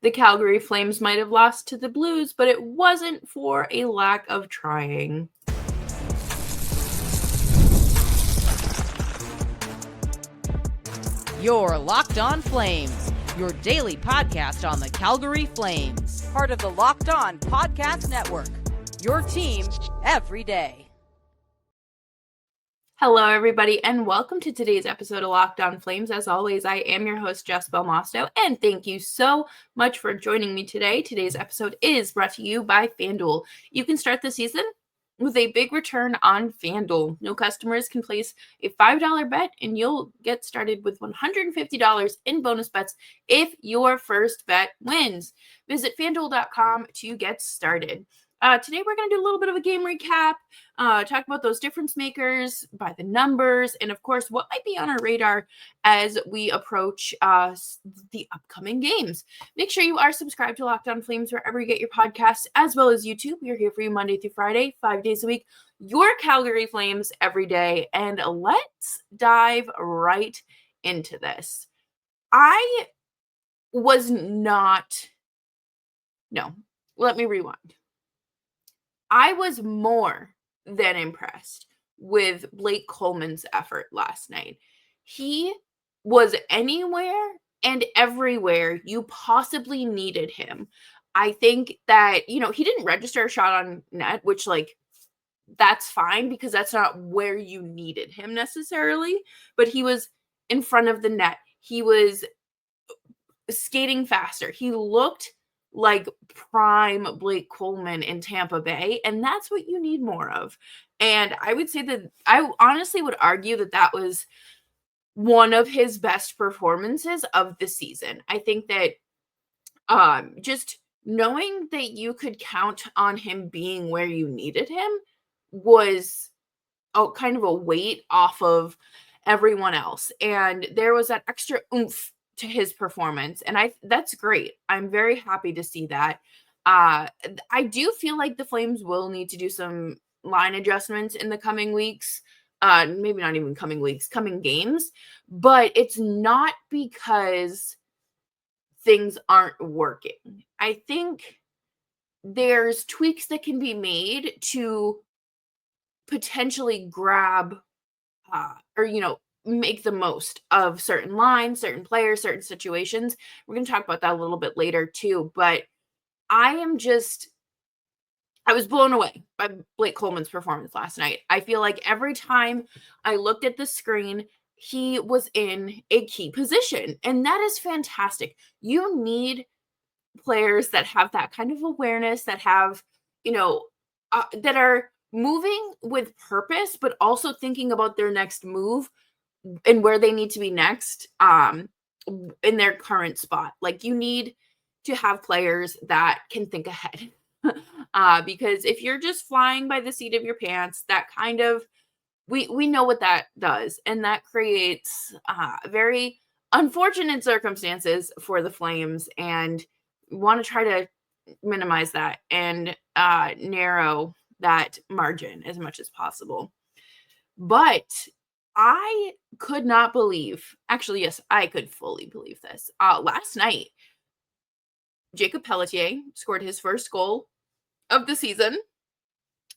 the Calgary Flames might have lost to the Blues, but it wasn't for a lack of trying. You're Locked On Flames, your daily podcast on the Calgary Flames. Part of the Locked On Podcast Network, your team every day. Hello, everybody, and welcome to today's episode of Locked On Flames. As always, I am your host, Jess Belmosto, and thank you so much for joining me today. Today's episode is brought to you by FanDuel. You can start the season with a big return on FanDuel. New customers can place a $5 bet, and you'll get started with $150 in bonus bets if your first bet wins. Visit FanDuel.com to get started. Today, we're going to do a little bit of a game recap, talk about those difference makers by the numbers, and of course, what might be on our radar as we approach the upcoming games. Make sure you are subscribed to Locked On Flames wherever you get your podcasts, as well as YouTube. We're here for you Monday through Friday, 5 days a week. Your Calgary Flames every day. And let's dive right into this. Let me rewind. I was more than impressed with Blake Coleman's effort last night. He was anywhere and everywhere you possibly needed him. I think that, he didn't register a shot on net, which, that's fine because that's not where you needed him necessarily. But he was in front of the net. He was skating faster. He looked like prime Blake Coleman in Tampa Bay, and that's what you need more of. And I would say that I honestly would argue that that was one of his best performances of the season. I think that just knowing that you could count on him being where you needed him was kind of a weight off of everyone else. And there was that extra oomph to his performance, and that's great. I'm very happy to see that. I do feel like the Flames will need to do some line adjustments in the coming weeks. Maybe not even coming weeks, coming games, but it's not because things aren't working. I think there's tweaks that can be made to potentially grab make the most of certain lines, certain players, certain situations. We're going to talk about that a little bit later too, but I was blown away by Blake Coleman's performance last night. I feel like every time I looked at the screen, he was in a key position, and that is fantastic. You need players that have that kind of awareness, that have, that are moving with purpose, but also thinking about their next move and where they need to be next in their current spot. Like, you need to have players that can think ahead. Because if you're just flying by the seat of your pants, that kind of, we know what that does. And that creates very unfortunate circumstances for the Flames, and want to try to minimize that and narrow that margin as much as possible. But I could not believe, actually, yes, I could fully believe this. Last night, Jakob Pelletier scored his first goal of the season,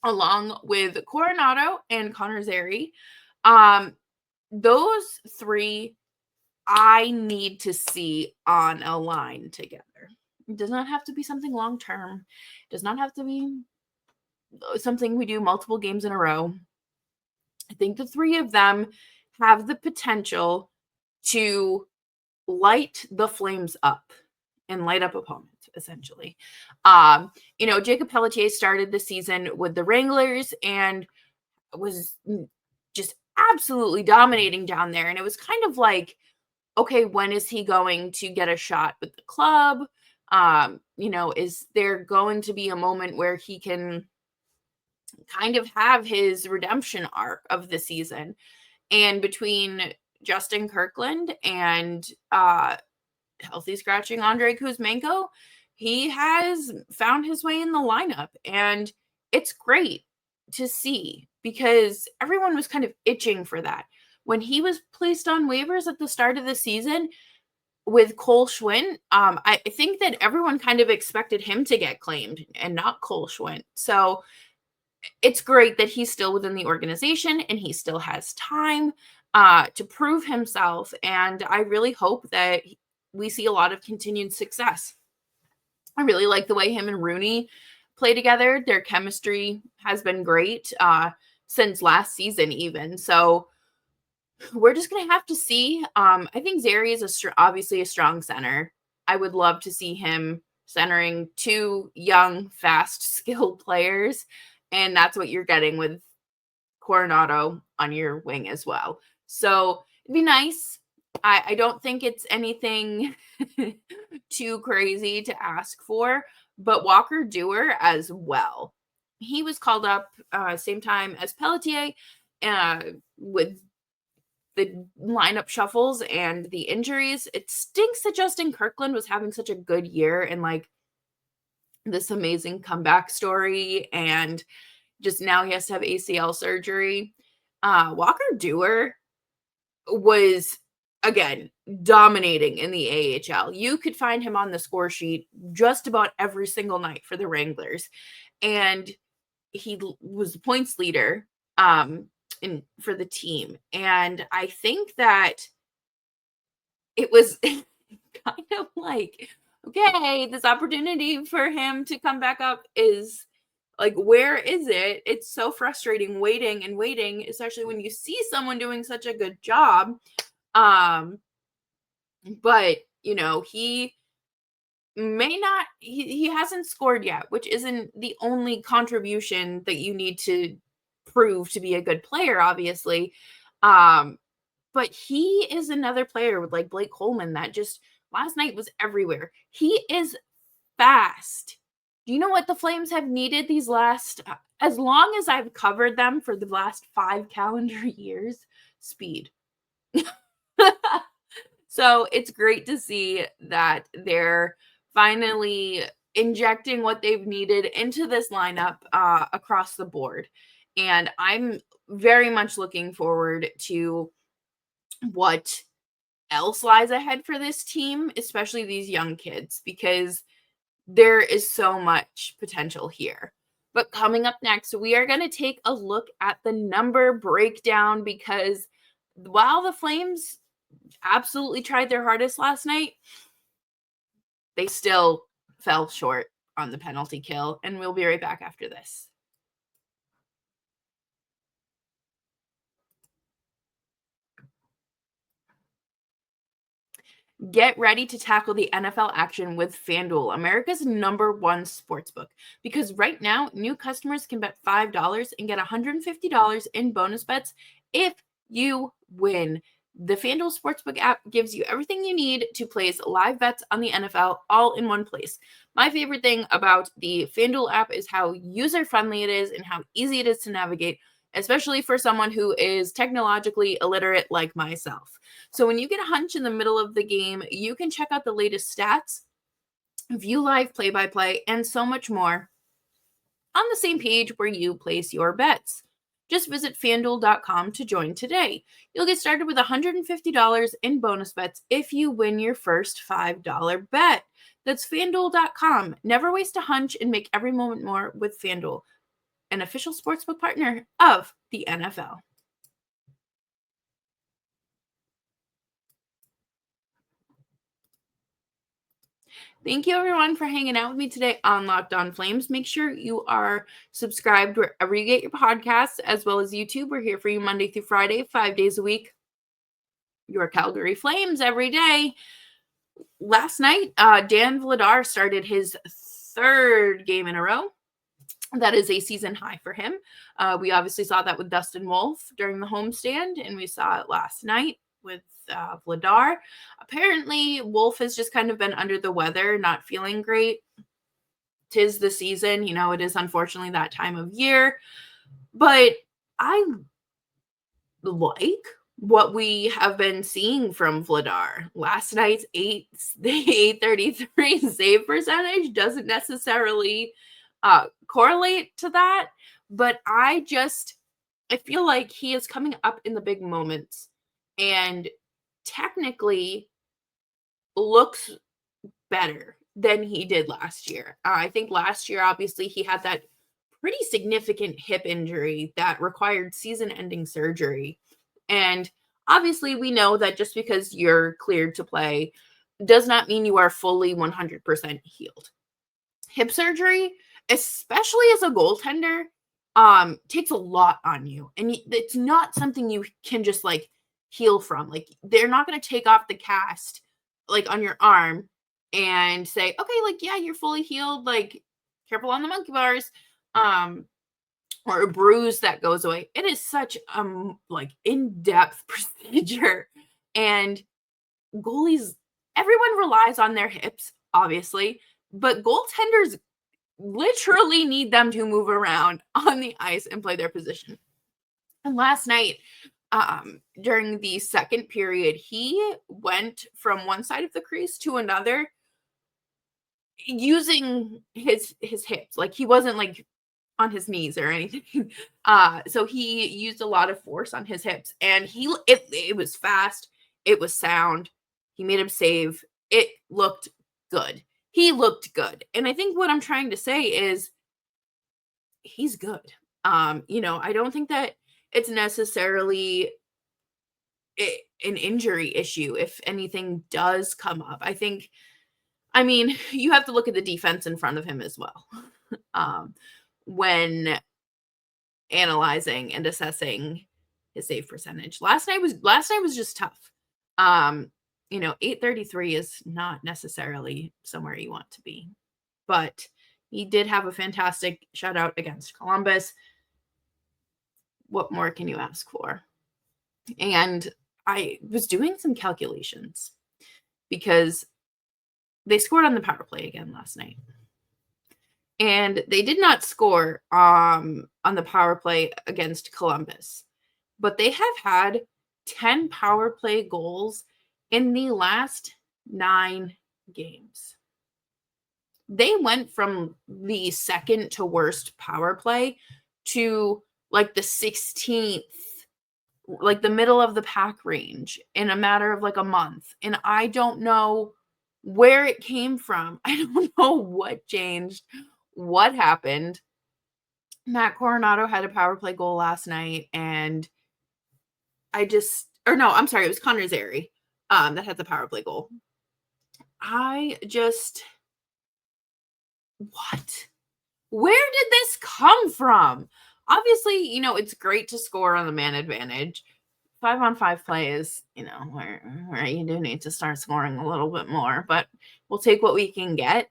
along with Coronato and Connor Zary. Those three I need to see on a line together. It does not have to be something long-term. It does not have to be something we do multiple games in a row. I think the three of them have the potential to light the Flames up and light up opponents, essentially. Jakob Pelletier started the season with the Wranglers and was just absolutely dominating down there. And it was kind of like, okay, when is he going to get a shot with the club? Is there going to be a moment where he can kind of have his redemption arc of the season? And between Justin Kirkland and healthy scratching Andrei Kuzmenko, he has found his way in the lineup. And it's great to see, because everyone was kind of itching for that. When he was placed on waivers at the start of the season, with Cole Schwint, I think that everyone kind of expected him to get claimed and not Cole Schwint. So it's great that he's still within the organization and he still has time to prove himself. And I really hope that we see a lot of continued success. I really like the way him and Rooney play together. Their chemistry has been great since last season, even. So we're just going to have to see. I think Zary is obviously a strong center. I would love to see him centering two young, fast, skilled players. And that's what you're getting with Coronato on your wing as well. So it'd be nice. I don't think it's anything too crazy to ask for, but Walker Duehr as well. He was called up same time as Pelletier with the lineup shuffles and the injuries. It stinks that Justin Kirkland was having such a good year and like this amazing comeback story, and just now he has to have ACL surgery. Walker Duehr was, again, dominating in the AHL. You could find him on the score sheet just about every single night for the Wranglers. And he was the points leader for the team. And I think that it was kind of like, okay, this opportunity for him to come back up is like, where is it? It's so frustrating waiting and waiting, especially when you see someone doing such a good job. But you know, he may not, he hasn't scored yet, which isn't the only contribution that you need to prove to be a good player, obviously. But he is another player with like Blake Coleman that just last night was everywhere. He is fast. Do you know what the Flames have needed these last, as long as I've covered them for the last 5 calendar years? Speed. So it's great to see that they're finally injecting what they've needed into this lineup across the board. And I'm very much looking forward to what else lies ahead for this team, especially these young kids, because there is so much potential here. But coming up next, we are going to take a look at the number breakdown, because while the Flames absolutely tried their hardest last night, they still fell short on the penalty kill. And we'll be right back after this. Get ready to tackle the NFL action with FanDuel, America's #1 sportsbook. Because right now, new customers can bet $5 and get $150 in bonus bets if you win. The FanDuel Sportsbook app gives you everything you need to place live bets on the NFL all in one place. My favorite thing about the FanDuel app is how user-friendly it is and how easy it is to navigate, especially for someone who is technologically illiterate like myself. So when you get a hunch in the middle of the game, you can check out the latest stats, view live play-by-play, and so much more on the same page where you place your bets. Just visit FanDuel.com to join today. You'll get started with $150 in bonus bets if you win your first $5 bet. That's FanDuel.com. Never waste a hunch and make every moment more with FanDuel, an official sportsbook partner of the NFL. Thank you, everyone, for hanging out with me today on Locked On Flames. Make sure you are subscribed wherever you get your podcasts, as well as YouTube. We're here for you Monday through Friday, 5 days a week. Your Calgary Flames every day. Last night, Dan Vladar started his 3rd game in a row. That is a season high for him. We obviously saw that with Dustin Wolf during the homestand, and we saw it last night with Vladar. Apparently, Wolf has just kind of been under the weather, not feeling great. 'Tis the season. You know, it is unfortunately that time of year. But I like what we have been seeing from Vladar. Last night's 833 save percentage doesn't necessarily correlate to that, but I feel like he is coming up in the big moments. And technically, looks better than he did last year. I think last year, obviously, he had that pretty significant hip injury that required season-ending surgery. And obviously, we know that just because you're cleared to play does not mean you are fully 100% healed. Hip surgery, especially as a goaltender, takes a lot on you. And it's not something you can just like heal from. Like, they're not going to take off the cast like on your arm and say, okay, like, yeah, you're fully healed. Like, careful on the monkey bars. Or a bruise that goes away. It is such like in-depth procedure. And goalies, everyone relies on their hips, obviously, but goaltenders literally need them to move around on the ice and play their position. And last night, during the second period, he went from one side of the crease to another using his hips. Like, he wasn't like on his knees or anything. So he used a lot of force on his hips, and it was fast, it was sound. He made him save. It looked good. He looked good. And I think what I'm trying to say is he's good. I don't think that it's necessarily an injury issue if anything does come up. I mean, you have to look at the defense in front of him as well. When analyzing and assessing his save percentage. Last night was just tough. 833 is not necessarily somewhere you want to be, but he did have a fantastic shutout against Columbus. What more can you ask for? And I was doing some calculations because they scored on the power play again last night. And they did not score on the power play against Columbus, but they have had 10 power play goals in the last 9 games. They went from the second to worst power play to like the 16th, like the middle of the pack range in a matter of like a month. And I don't know where it came from. I don't know what changed. What happened. Matt Coronato had a power play goal last night, and it was Connor Zary that had the power play goal. What? Where did this come from? Obviously, it's great to score on the man advantage. 5-on-5 play is, where you do need to start scoring a little bit more, but we'll take what we can get.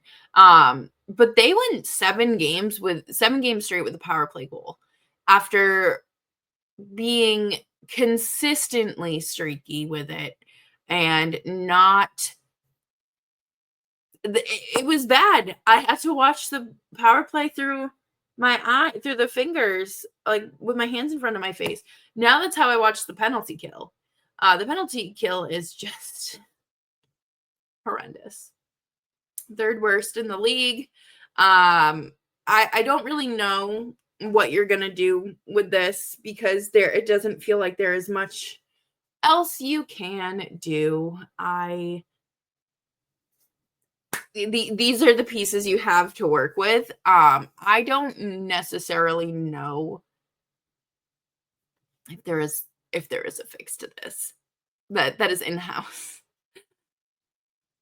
But they went 7 games straight with a power play goal after being consistently streaky with it, and it was bad. I had to watch the power play through the fingers, like with my hands in front of my face. Now that's how I watch the penalty kill. The penalty kill is just horrendous. 3rd worst in the league. I don't really know what you're going to do with this because it doesn't feel like there is much else you can do. These are the pieces you have to work with. I don't necessarily know if there is a fix to this that is in-house.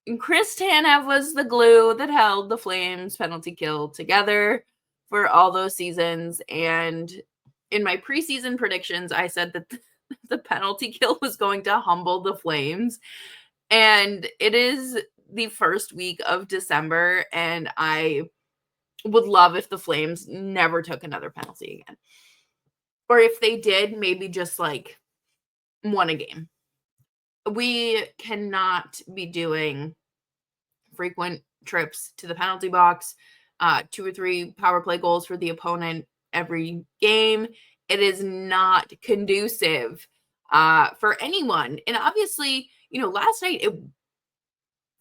And Chris Tanev was the glue that held the Flames penalty kill together for all those seasons. And in my preseason predictions, I said that the penalty kill was going to humble the Flames. And it is the first week of December, and I would love if the Flames never took another penalty again. Or if they did, maybe just like won a game. We cannot be doing frequent trips to the penalty box, 2 or 3 power play goals for the opponent every game. It is not conducive for anyone. And obviously, last night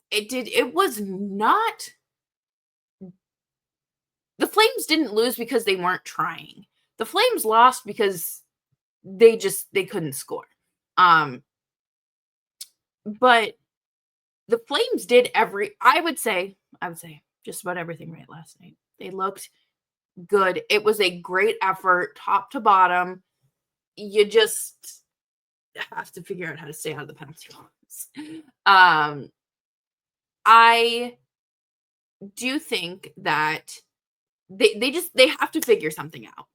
it was not. The Flames didn't lose because they weren't trying. The Flames lost because they couldn't score. But the Flames did I would say just about everything right last night. They looked good. It was a great effort, top to bottom. You just have to figure out how to stay out of the penalty box. I do think that they have to figure something out.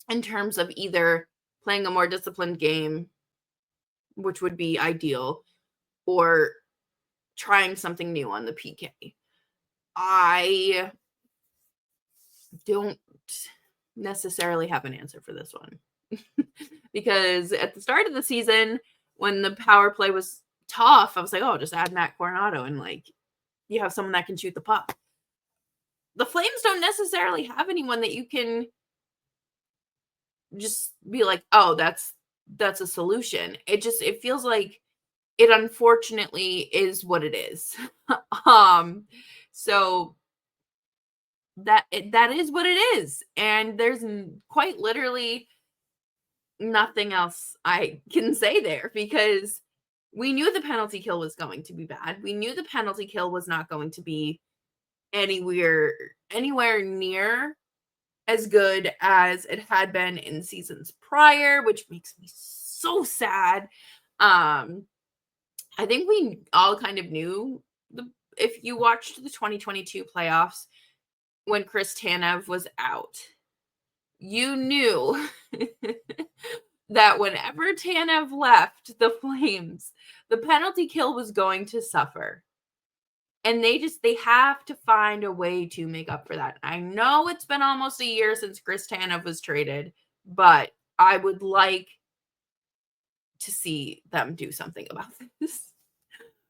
In terms of either playing a more disciplined game, which would be ideal, or trying something new on the PK. I don't necessarily have an answer for this one. Because at the start of the season, when the power play was tough, I was like, oh, just add Matt Coronato and like you have someone that can shoot the puck. The Flames don't necessarily have anyone that you can just be like, oh, that's a solution. It feels like it unfortunately is what it is. So that is what it is. And there's quite literally nothing else I can say there, because we knew the penalty kill was going to be bad. We knew the penalty kill was not going to be anywhere near as good as it had been in seasons prior, which makes me so sad. I think we all kind of knew if you watched the 2022 playoffs when Chris Tanev was out, you knew that whenever Tanev left the Flames, the penalty kill was going to suffer. And they have to find a way to make up for that. I know it's been almost a year since Chris Tanev was traded, but I would like to see them do something about this.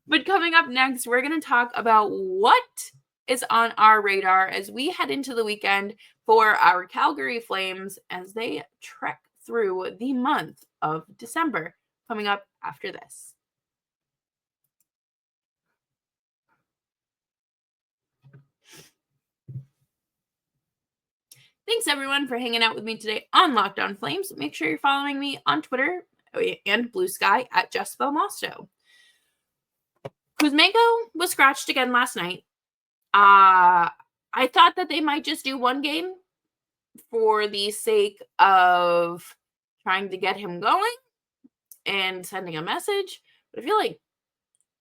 But coming up next, we're going to talk about what is on our radar as we head into the weekend for our Calgary Flames as they trek through the month of December. Coming up after this. Thanks, everyone, for hanging out with me today on Locked On Flames. Make sure you're following me on Twitter and Blue Sky at Jess Belmosto. Kuzmenko was scratched again last night. I thought that they might just do one game for the sake of trying to get him going and sending a message. But I feel like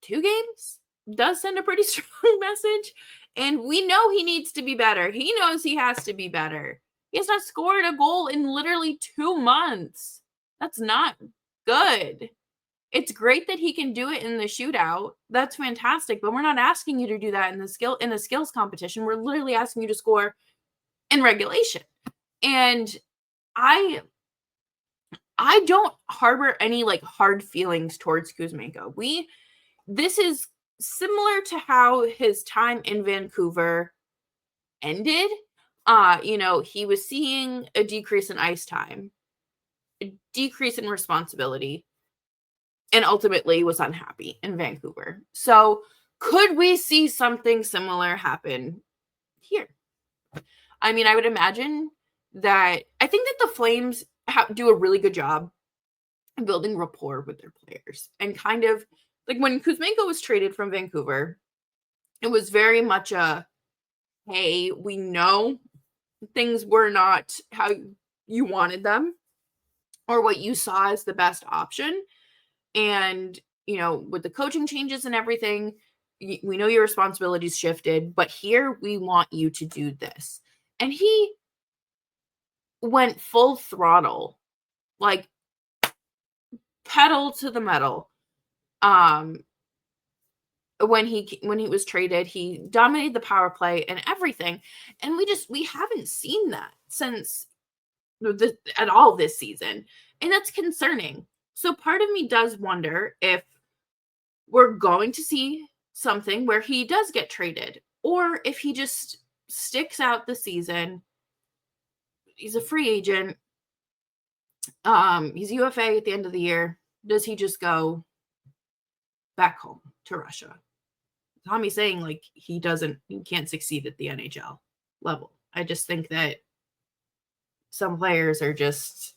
2 games does send a pretty strong message. And we know he needs to be better. He knows he has to be better. He has not scored a goal in literally 2 months. That's not good. It's great that he can do it in the shootout. That's fantastic. But we're not asking you to do that in the skills competition. We're literally asking you to score in regulation. And I don't harbor any like hard feelings towards Kuzmenko. This is similar to how his time in Vancouver ended. He was seeing a decrease in ice time, a decrease in responsibility, and ultimately was unhappy in Vancouver. So could we see something similar happen here? I mean, I would imagine that I think that the Flames do a really good job building rapport with their players, and kind of like when Kuzmenko was traded from Vancouver, it was very much a, hey, we know things were not how you wanted them or what you saw as the best option. And, with the coaching changes and everything, we know your responsibilities shifted, but here we want you to do this. And he went full throttle, like pedal to the metal. When he was traded, he dominated the power play and everything. And we haven't seen that since at all this season. And that's concerning. So part of me does wonder if we're going to see something where he does get traded, or if he just sticks out the season. He's a free agent. He's UFA at the end of the year. Does he just go back home to Russia? Tommy's saying like he can't succeed at the NHL level. I just think that some players are just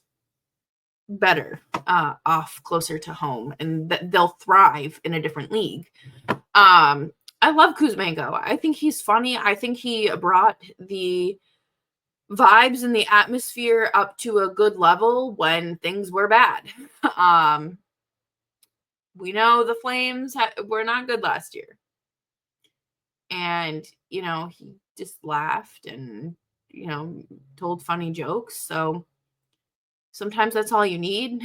better off closer to home, and they'll thrive in a different league. I love Kuzmenko. I think he's funny. I think he brought the vibes and the atmosphere up to a good level when things were bad. We know the Flames were not good last year. And, he just laughed and, told funny jokes. So sometimes that's all you need.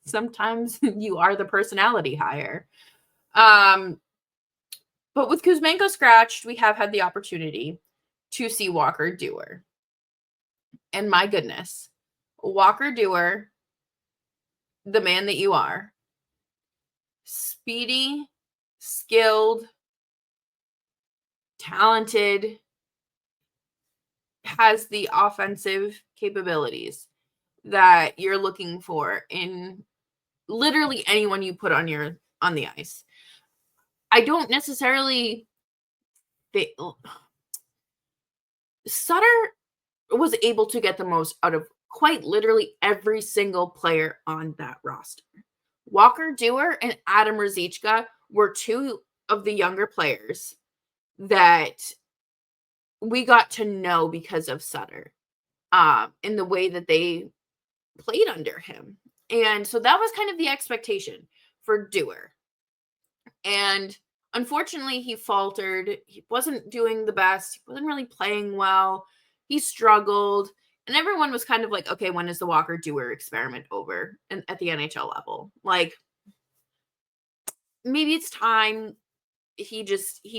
Sometimes you are the personality hire. But with Kuzmenko scratched, we have had the opportunity to see Walker Duehr. And my goodness, Walker Duehr, the man that you are, speedy, skilled, talented, has the offensive capabilities that you're looking for in literally anyone you put on the ice. I don't necessarily Sutter was able to get the most out of quite literally every single player on that roster. Walker Duehr and Adam Ruzicka were two of the younger players that we got to know because of Sutter, in the way that they played under him. And so that was kind of the expectation for Duehr. And unfortunately, he faltered. He wasn't doing the best. He wasn't really playing well. He struggled. And everyone was kind of like, okay, when is the Walker Duehr experiment over at the NHL level? Like, maybe it's time. He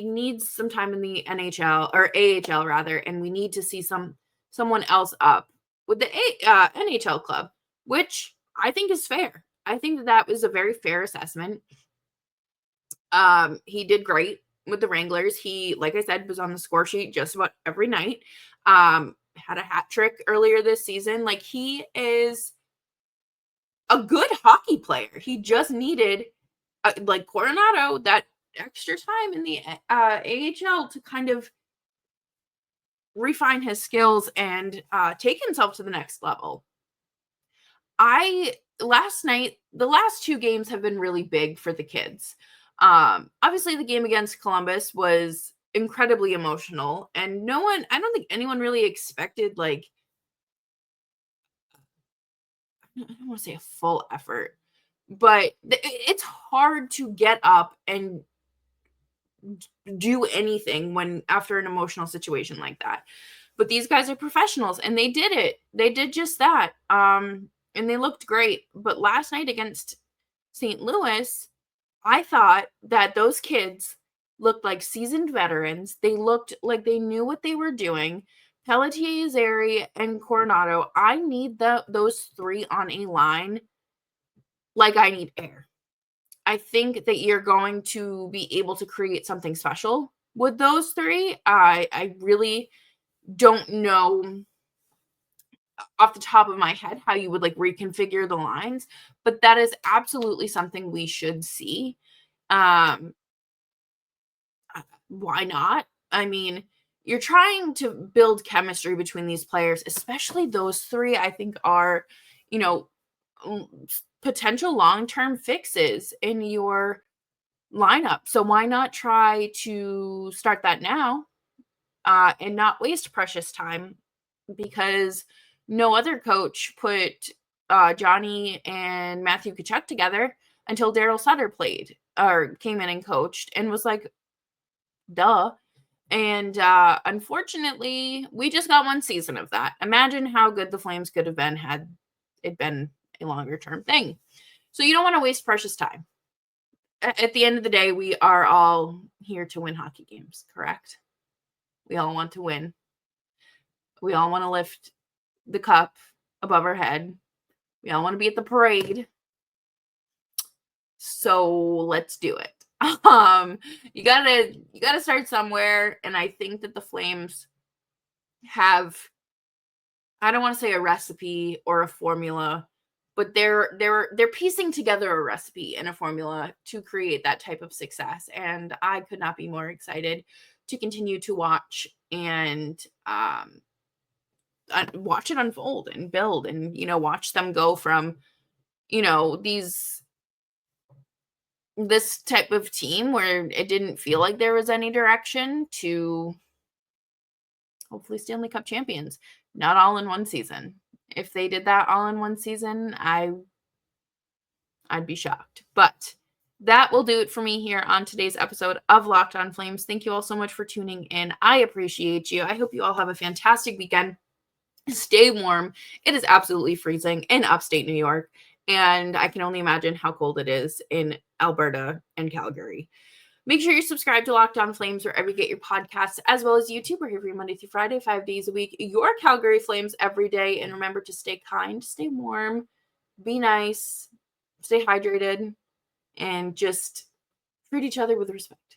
needs some time in the NHL or AHL rather, and we need to see someone else up with the NHL club, which I think is fair. I think that was a very fair assessment. He did great with the Wranglers. He, like I said, was on the score sheet just about every night. Had a hat trick earlier this season. Like, he is a good hockey player. He just needed, like Coronato, that extra time in the AHL to kind of refine his skills and take himself to the next level. Last night, the last two games have been really big for the kids. Obviously the game against Columbus was incredibly emotional, and I don't think anyone really expected, like, I don't want to say a full effort, but it's hard to get up and do anything when after an emotional situation like that. But these guys are professionals, and they did it. They did just that. And they looked great. But last night against St. Louis, I thought that those kids looked like seasoned veterans. They looked like they knew what they were doing. Pelletier, Zary, and Coronato, I need those three on a line like I need air. I think that you're going to be able to create something special with those three. I really don't know off the top of my head how you would like reconfigure the lines, but that is absolutely something we should see. Why not? I mean, you're trying to build chemistry between these players, especially those three. I think are, potential long-term fixes in your lineup. So why not try to start that now and not waste precious time, because no other coach put Johnny and Matthew Tkachuk together until Daryl Sutter played or came in and coached and was like, duh. And unfortunately, we just got one season of that. Imagine how good the Flames could have been had it been a longer term thing. So you don't want to waste precious time. At the end of the day, we are all here to win hockey games, correct? We all want to win. We all want to lift the cup above our head. We all want to be at the parade. So let's do it. You gotta start somewhere, and I think that the Flames have, I don't want to say a recipe or a formula, but they're piecing together a recipe and a formula to create that type of success. And I could not be more excited to continue to watch and watch it unfold and build, and watch them go from this type of team where it didn't feel like there was any direction to hopefully Stanley Cup champions. Not all in one season. If they did that all in one season, I'd be shocked. But that will do it for me here on today's episode of Locked On Flames. Thank you all so much for tuning in. I appreciate you. I hope you all have a fantastic weekend. Stay warm. It is absolutely freezing in upstate New York, and I can only imagine how cold it is in Alberta and Calgary. Make sure you subscribe to Locked On Flames wherever you get your podcasts, as well as YouTube. We're here every Monday through Friday, 5 days a week. Your Calgary Flames every day. And remember to stay kind, stay warm, be nice, stay hydrated, and just treat each other with respect.